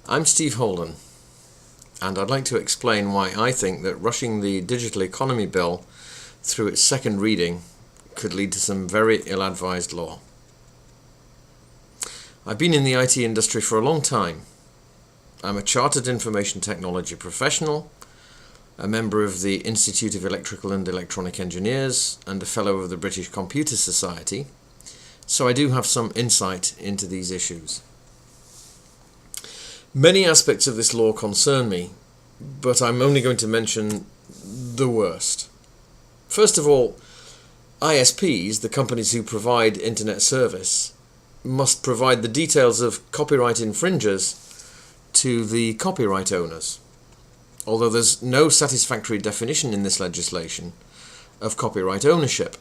I'm Steve Holden, and I'd like to explain why I think that rushing the Digital Economy Bill through its second reading could lead to some very ill-advised law. I've been in the IT industry for a long time. I'm a chartered information technology professional, a member of the Institute of Electrical and Electronic Engineers, and a fellow of the British Computer Society, so I do have some insight into these issues. Many aspects of this law concern me, but I'm only going to mention the worst. First of all, ISPs, the companies who provide internet service, must provide the details of copyright infringers to the copyright owners, although there's no satisfactory definition in this legislation of copyright ownership.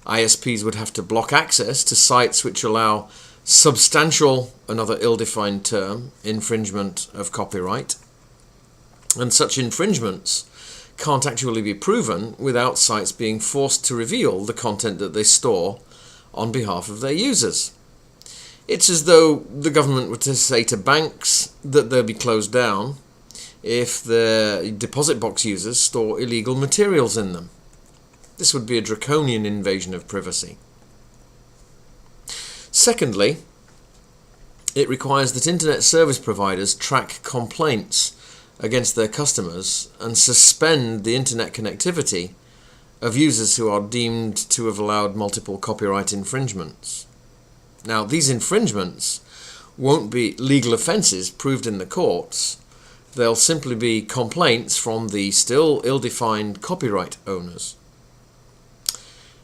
ISPs would have to block access to sites which allow substantial, another ill-defined term, infringement of copyright, and such infringements can't actually be proven without sites being forced to reveal the content that they store on behalf of their users. It's as though the government were to say to banks that they'll be closed down if their deposit box users store illegal materials in them. This would be a draconian invasion of privacy. Secondly, it requires that internet service providers track complaints against their customers and suspend the internet connectivity of users who are deemed to have allowed multiple copyright infringements. Now, these infringements won't be legal offences proved in the courts. They'll simply be complaints from the still ill-defined copyright owners.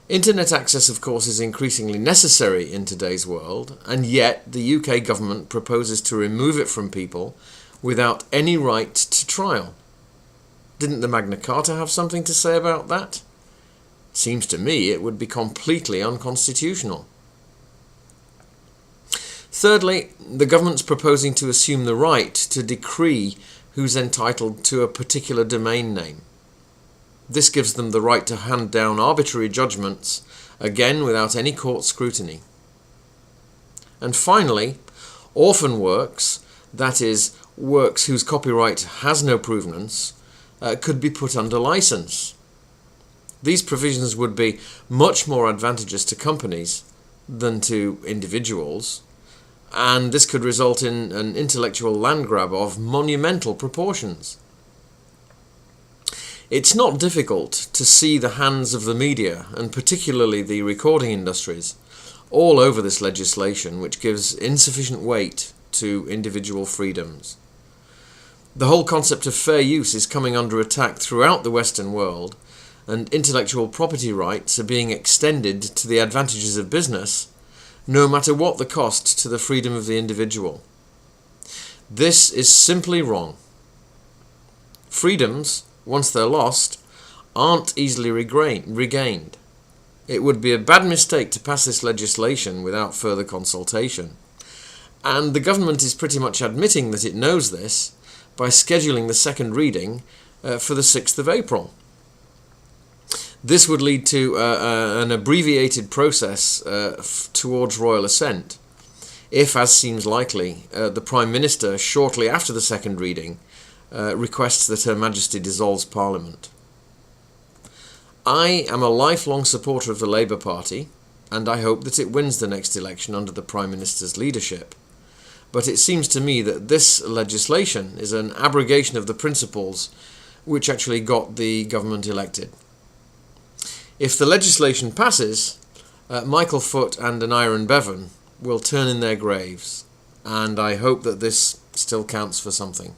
Internet access, of course, is increasingly necessary in today's world, and yet the UK government proposes to remove it from people without any right to trial. Didn't the Magna Carta have something to say about that? Seems to me it would be completely unconstitutional. Thirdly, the government's proposing to assume the right to decree who's entitled to a particular domain name. This gives them the right to hand down arbitrary judgments, again without any court scrutiny. And finally, orphan works, that is, works whose copyright has no provenance, could be put under license. These provisions would be much more advantageous to companies than to individuals, and this could result in an intellectual land grab of monumental proportions. It's not difficult to see the hands of the media, and particularly the recording industries, all over this legislation, which gives insufficient weight to individual freedoms. The whole concept of fair use is coming under attack throughout the Western world, and intellectual property rights are being extended to the advantages of business, no matter what the cost to the freedom of the individual. This is simply wrong. Freedoms, once they're lost, aren't easily regained. It would be a bad mistake to pass this legislation without further consultation. And the government is pretty much admitting that it knows this by scheduling the second reading for the 6th of April. This would lead to an abbreviated process towards royal assent, if, as seems likely, the Prime Minister, shortly after the second reading, requests that Her Majesty dissolves Parliament. I am a lifelong supporter of the Labour Party, and I hope that it wins the next election under the Prime Minister's leadership. But it seems to me that this legislation is an abrogation of the principles which actually got the government elected. If the legislation passes, Michael Foot and Aneurin Bevan will turn in their graves, and I hope that this still counts for something.